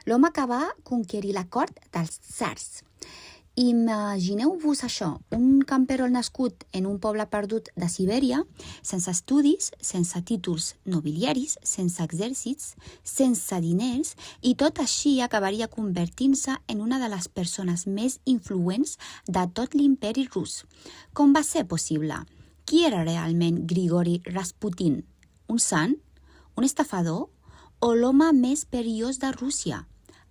L'home que va conquerir la cort dels tsars. Imagineu-vos això, un camperol nascut en un poble perdut de Sibèria, sense estudis, sense títols nobiliaris, sense exèrcits, sense diners, i tot així acabaria convertint-se en una de les persones més influents de tot l'imperi rus. Com va ser possible? Qui era realment Grigori Rasputin? Un sant? Un estafador? O l'home més perillós de Rússia?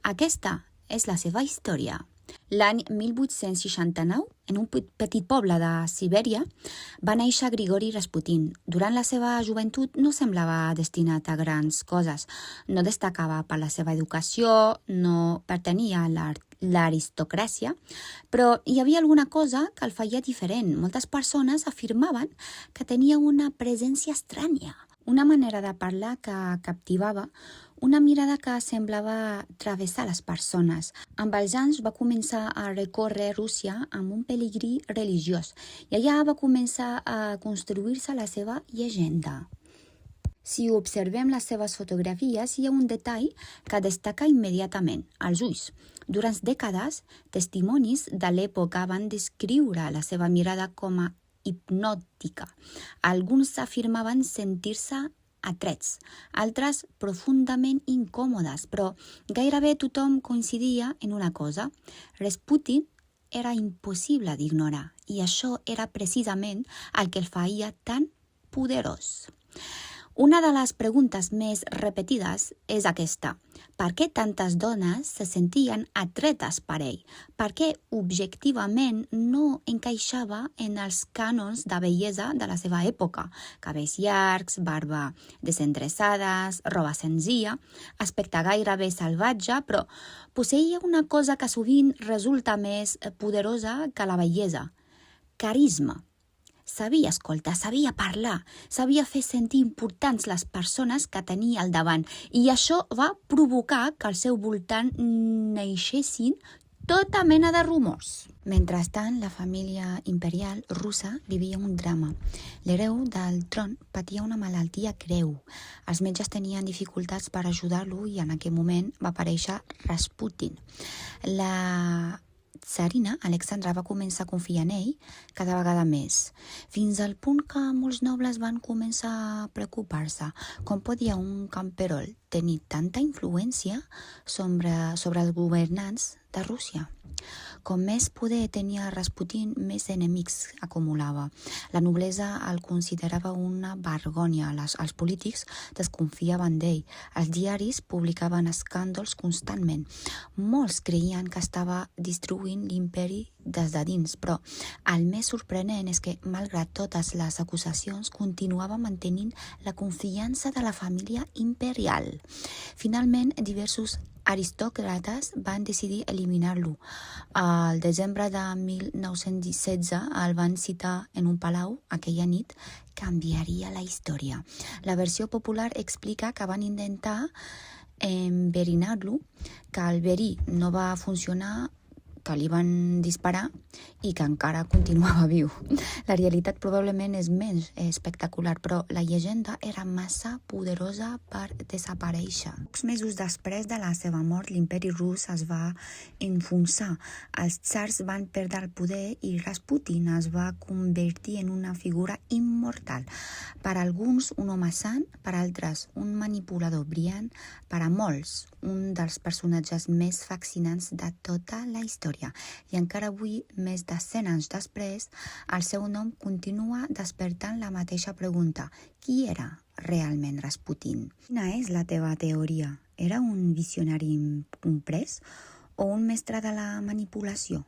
Aquesta és la seva història. L'any 1869, en un petit poble de Sibèria, va néixer Grigori Rasputin. Durant la seva joventut no semblava destinat a grans coses. No destacava per la seva educació, no pertanyia a l'aristocràcia, però hi havia alguna cosa que el feia diferent. Moltes persones afirmaven que tenia una presència estranya, una manera de parlar que captivava, una mirada que semblava travessar les persones. Amb els anys va començar a recórrer Rússia amb un pelegrí religiós i allà va començar a construir-se la seva llegenda. Si observem les seves fotografies, hi ha un detall que destaca immediatament, els ulls. Durant dècades, testimonis de l'època van descriure la seva mirada com a hipnòtica. Alguns afirmaven sentir-se atrets, altres profundament incòmodes, però gairebé tothom coincidia en una cosa. Rasputin era impossible d'ignorar i això era precisament el que el feia tan poderós. Una de les preguntes més repetides és aquesta. Per què tantes dones se sentien atretes per ell? Per què objectivament no encaixava en els cànons de bellesa de la seva època? Cabells llargs, barba desendreçades, roba senzilla, aspecte gairebé salvatge, però posseïa una cosa que sovint resulta més poderosa que la bellesa: carisma. Sabia escoltar, sabia parlar, sabia fer sentir importants les persones que tenia al davant i això va provocar que al seu voltant neixessin tota mena de rumors. Mentrestant, la família imperial russa vivia un drama. L'hereu del tron patia una malaltia greu. Els metges tenien dificultats per ajudar-lo i en aquell moment va aparèixer Rasputin. La tsarina Alexandra va començar a confiar en ell cada vegada més, fins al punt que molts nobles van començar a preocupar-se. Com podia un camperol tenir tanta influència sobre els governants de Rússia? Com més poder tenia Rasputin, més enemics acumulava. La noblesa el considerava una vergonya. Els polítics desconfiaven d'ell. Els diaris publicaven escàndols constantment. Molts creien que estava destruint l'imperi des de dins, però el més sorprenent és que, malgrat totes les acusacions, continuava mantenint la confiança de la família imperial. Finalment, diversos aristòcrates van decidir eliminar-lo. Al desembre de 1916 el van citar en un palau. Aquella nit canviaria la història. La versió popular explica que van intentar enverinar-lo, que el verí no va funcionar, que li van disparar i que encara continuava viu. La realitat probablement és menys espectacular, però la llegenda era massa poderosa per desaparèixer. Pocs mesos després de la seva mort, l'imperi rus es va enfonsar. Els tsars van perdre el poder i Rasputin es va convertir en una figura immortal. Per alguns, un home sant, per altres, un manipulador brillant, per a molts, un dels personatges més fascinants de tota la història. I encara avui, més de 100 anys després, el seu nom continua despertant la mateixa pregunta: qui era realment Rasputin? Quina és la teva teoria? Era un visionari comprès o un mestre de la manipulació?